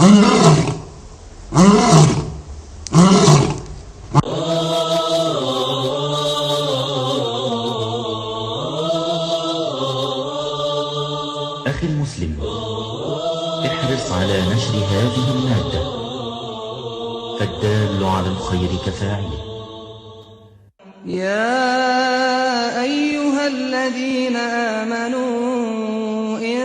أخي المسلم، احرص على نشر هذه المادة، فالدال على الخير كفاعله. يا أيها الذين آمنوا إن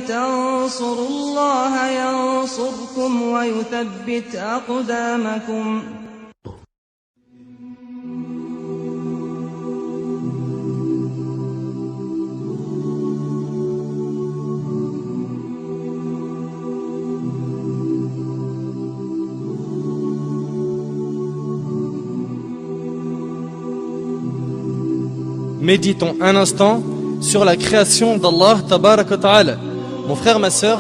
تنصروا الله ينصركم ويثبت أقدامكم. Méditons un instant sur la création d'Allah Tabarak wa Ta'ala. Mon frère, ma sœur,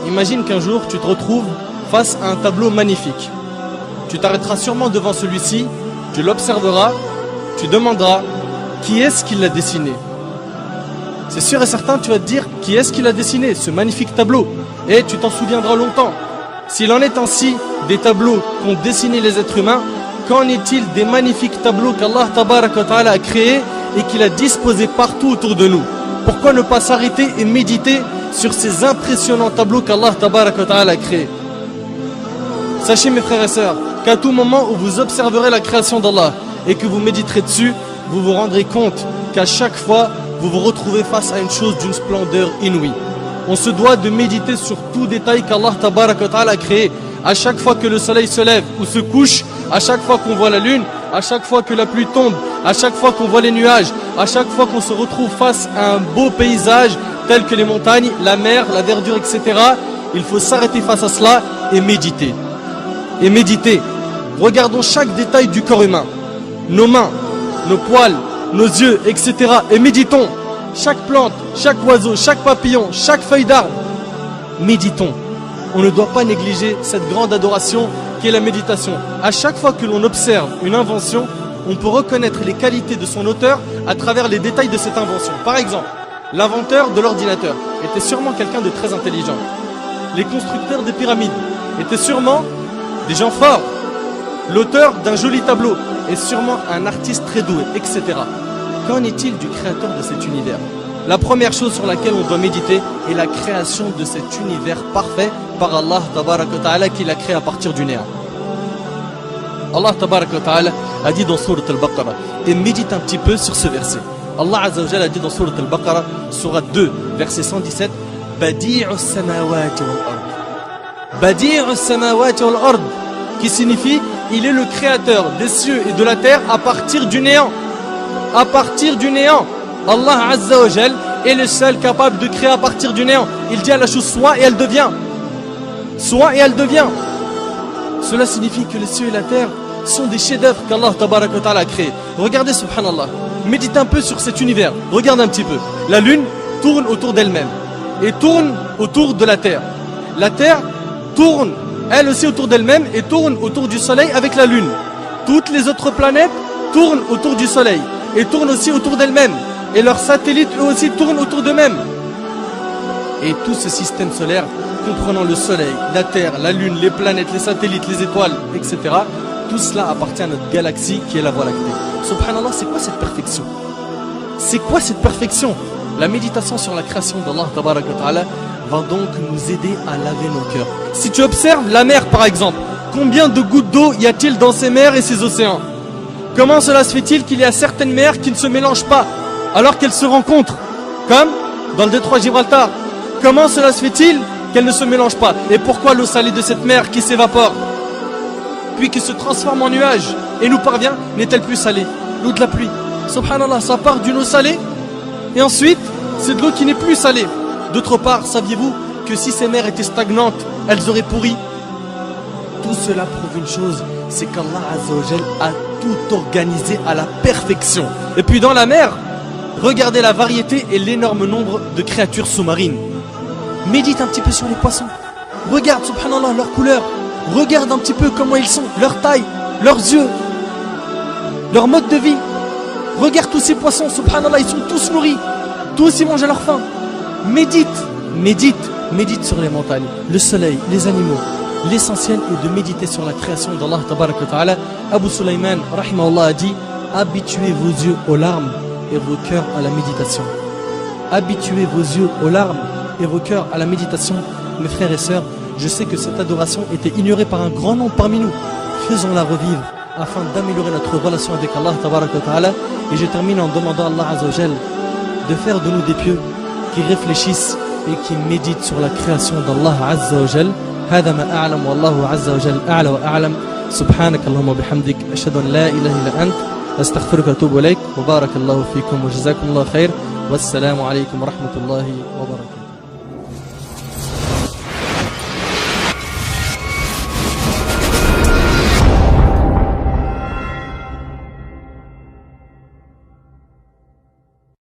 imagine qu'un jour tu te retrouves face à un tableau magnifique. Tu t'arrêteras sûrement devant celui-ci, tu l'observeras, tu demanderas qui est-ce qui l'a dessiné. C'est sûr et certain, tu vas te dire qui est-ce qui l'a dessiné, ce magnifique tableau. Et tu t'en souviendras longtemps. S'il en est ainsi des tableaux qu'ont dessiné les êtres humains, qu'en est-il des magnifiques tableaux qu'Allah Tabarak wa Ta'ala a créés et qu'il a disposé partout autour de nous? Pourquoi ne pas s'arrêter et méditer sur ces impressionnants tableaux qu'Allah Tabarak wa Ta'ala a créés? Sachez mes frères et sœurs qu'à tout moment où vous observerez la création d'Allah et que vous méditerez dessus, vous vous rendrez compte qu'à chaque fois vous vous retrouvez face à une chose d'une splendeur inouïe. On se doit de méditer sur tout détail qu'Allah Tabarak wa Ta'ala a créé. À chaque fois que le soleil se lève ou se couche, à chaque fois qu'on voit la lune, à chaque fois que la pluie tombe, à chaque fois qu'on voit les nuages, à chaque fois qu'on se retrouve face à un beau paysage tel que les montagnes, la mer, la verdure, etc. Il faut s'arrêter face à cela et méditer. Et méditer. Regardons chaque détail du corps humain. Nos mains, nos poils, nos yeux, etc. Et méditons. Chaque plante, chaque oiseau, chaque papillon, chaque feuille d'arbre. Méditons. On ne doit pas négliger cette grande adoration qui est la méditation. À chaque fois que l'on observe une invention, on peut reconnaître les qualités de son auteur à travers les détails de cette invention. Par exemple, l'inventeur de l'ordinateur était sûrement quelqu'un de très intelligent. Les constructeurs des pyramides étaient sûrement des gens forts. L'auteur d'un joli tableau est sûrement un artiste très doué, etc. Qu'en est-il du créateur de cet univers? La première chose sur laquelle on doit méditer est la création de cet univers parfait par Allah Tabarak wa Ta'ala qui l'a créé à partir du néant. Allah Tabarak wa Ta'ala a dit dans Sourate Al-Baqarah, et médite un petit peu sur ce verset. Allah Azza wa Jalla a dit dans Sourate Al-Baqarah, Sourate 2, verset 117, Badi'us samawati wal ard. Badi'us samawati wal ard, qui signifie il est le créateur des cieux et de la terre à partir du néant. À partir du néant. Allah Azza wa Jal est le seul capable de créer à partir du néant. Il dit à la chose soit et elle devient. Soit et elle devient. Cela signifie que les cieux et la terre sont des chefs-d'œuvre qu'Allah Tabarak wa Ta'ala a créés. Regardez subhanallah. Médite un peu sur cet univers. Regarde un petit peu. La lune tourne autour d'elle-même et tourne autour de la terre. La terre tourne elle aussi autour d'elle-même et tourne autour du soleil avec la lune. Toutes les autres planètes tournent autour du soleil et tournent aussi autour d'elles-mêmes. Et leurs satellites eux aussi tournent autour d'eux-mêmes. Et tout ce système solaire, comprenant le soleil, la terre, la lune, les planètes, les satellites, les étoiles, etc. Tout cela appartient à notre galaxie qui est la Voie lactée. Subhanallah, c'est quoi cette perfection? C'est quoi cette perfection? La méditation sur la création d'Allah Tabarak wa Ta'ala va donc nous aider à laver nos cœurs. Si tu observes la mer par exemple, combien de gouttes d'eau y a-t-il dans ces mers et ces océans? Comment cela se fait-il qu'il y a certaines mers qui ne se mélangent pas alors qu'elles se rencontrent? Comme dans le détroit Gibraltar. Comment cela se fait-il qu'elles ne se mélangent pas? Et pourquoi l'eau salée de cette mer qui s'évapore puis qui se transforme en nuage et nous parvient n'est-elle plus salée? L'eau de la pluie. Subhanallah, ça part d'une eau salée et ensuite c'est de l'eau qui n'est plus salée. D'autre part, saviez-vous que si ces mers étaient stagnantes, elles auraient pourri? Tout cela prouve une chose, c'est qu'Allah Azza wa Jal a tout organisé à la perfection. Et puis dans la mer, regardez la variété et l'énorme nombre de créatures sous-marines. Médite un petit peu sur les poissons. Regarde, subhanallah, leur couleur. Regarde un petit peu comment ils sont, leur taille, leurs yeux, leur mode de vie. Regarde tous ces poissons, subhanallah, ils sont tous nourris. Tous ils mangent à leur faim. Médite, médite, médite sur les montagnes, le soleil, les animaux, l'essentiel est de méditer sur la création d'Allah Tabarak wa Ta'ala. Abu Sulaiman, rahimahullah, a dit: habituez vos yeux aux larmes et vos cœurs à la méditation. Habituez vos yeux aux larmes et vos cœurs à la méditation. Mes frères et sœurs, je sais que cette adoration était ignorée par un grand nombre parmi nous. Faisons-la revivre afin d'améliorer notre relation avec Allah Tabarak wa Ta'ala. Et je termine en demandant à Allah Azza wa Jal de faire de nous des pieux qui réfléchissent et qui méditent sur la création d'Allah Azza wa Jal. هذا ما أعلم والله عز وجل أعلى وأعلم. سبحانك اللهم وبحمدك أشهد أن لا إله إلا أنت أستغفرك وأتوب إليك وبارك الله فيكم وجزاكم الله خير والسلام عليكم ورحمة الله وبركاته.